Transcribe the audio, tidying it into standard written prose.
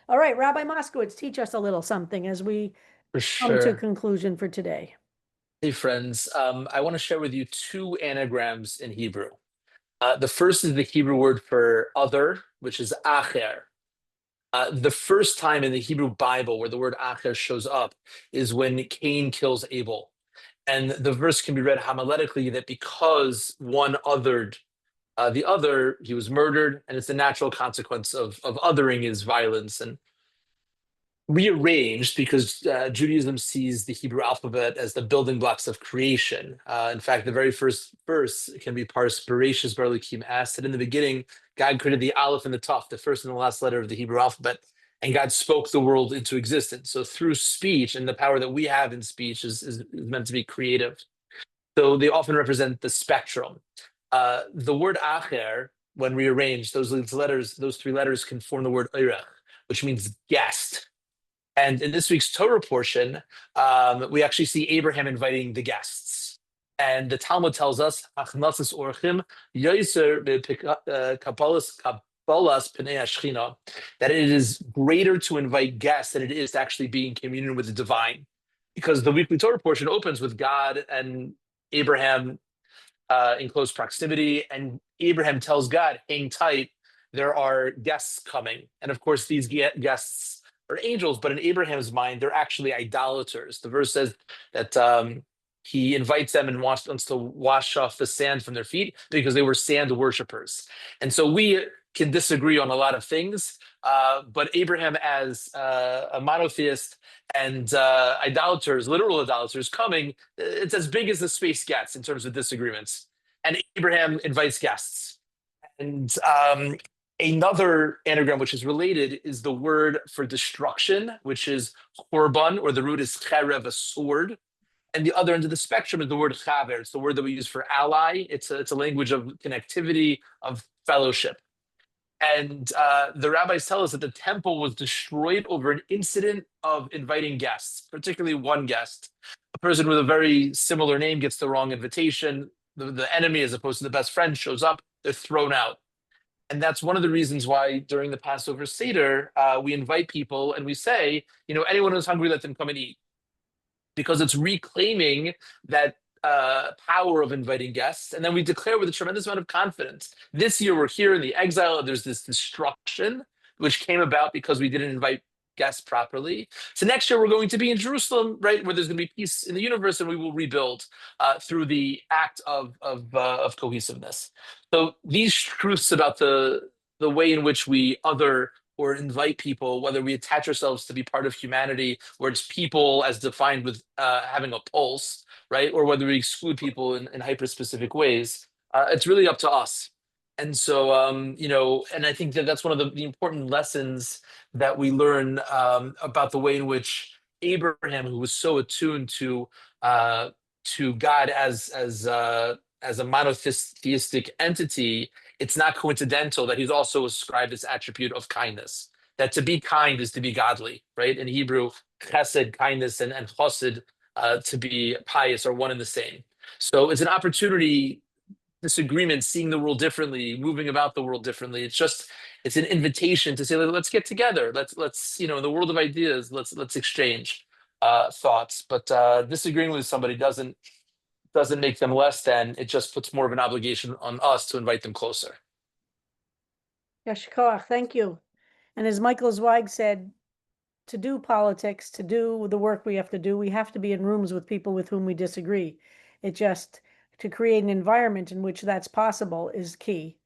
All right, Rabbi Moskowitz, teach us a little something as we For come to a sure. conclusion for today. Hey, friends. I want to share with you two anagrams in Hebrew. The first is the Hebrew word for other, which is acher. The first time in the Hebrew Bible where the word acher shows up is when Cain kills Abel. And the verse can be read homiletically that because one othered the other, he was murdered, and it's the natural consequence of othering is violence. And rearranged because Judaism sees the Hebrew alphabet as the building blocks of creation. In fact, the very first verse can be parsed Bereshis bar Elokim asked that in the beginning, God created the Aleph and the Taf, the first and the last letter of the Hebrew alphabet, and God spoke the world into existence. So through speech and the power that we have in speech is meant to be creative. So they often represent the spectrum. The word acher, when rearranged, those three letters can form the word oirech, which means guest. And in this week's Torah portion, we actually see Abraham inviting the guests. And the Talmud tells us, "Achnasis orchim yoser kapolas pnei hashchina," that it is greater to invite guests than it is to actually be in communion with the divine. Because the weekly Torah portion opens with God and Abraham in close proximity, and Abraham tells God, hang tight, there are guests coming. And of course, these guests are angels, but in Abraham's mind, they're actually idolaters. The verse says that he invites them and wants to wash off the sand from their feet because they were sand worshipers. And so we can disagree on a lot of things, but Abraham, as a monotheist and idolaters, literal idolaters coming, it's as big as the space gets in terms of disagreements. And Abraham invites guests. And another anagram which is related is the word for destruction, which is korban, or the root is cherev, a sword. And the other end of the spectrum is the word chaver. It's the word that we use for ally. It's a language of connectivity, of fellowship. And the rabbis tell us that the temple was destroyed over an incident of inviting guests, particularly one guest. A person with a very similar name gets the wrong invitation. The enemy, as opposed to the best friend, shows up. They're thrown out. And that's one of the reasons why during the Passover Seder, we invite people and we say, anyone who's hungry, let them come and eat. Because it's reclaiming that power of inviting guests. And then we declare with a tremendous amount of confidence. This year we're here in the exile, and there's this destruction which came about because we didn't invite guests properly. So next year we're going to be in Jerusalem, right, where there's going to be peace in the universe, and we will rebuild through the act of cohesiveness. So these truths about the way in which we other or invite people, whether we attach ourselves to be part of humanity, where it's people as defined with having a pulse, right, or whether we exclude people in hyper-specific ways, it's really up to us. And so, and I think that that's one of the important lessons that we learn about the way in which Abraham, who was so attuned to God as a monotheistic entity, it's not coincidental that he's also ascribed this attribute of kindness. That to be kind is to be godly, right? In Hebrew, chesed, kindness, and chesed, to be pious, are one and the same. So it's an opportunity, disagreement, seeing the world differently, moving about the world differently. It's an invitation to say, let's get together. Let's in the world of ideas, let's exchange thoughts. But disagreeing with somebody doesn't make them less than. It just puts more of an obligation on us to invite them closer. Yashikoach, thank you. And as Michael Zweig said, to do politics, to do the work we have to do, we have to be in rooms with people with whom we disagree. To create an environment in which that's possible is key.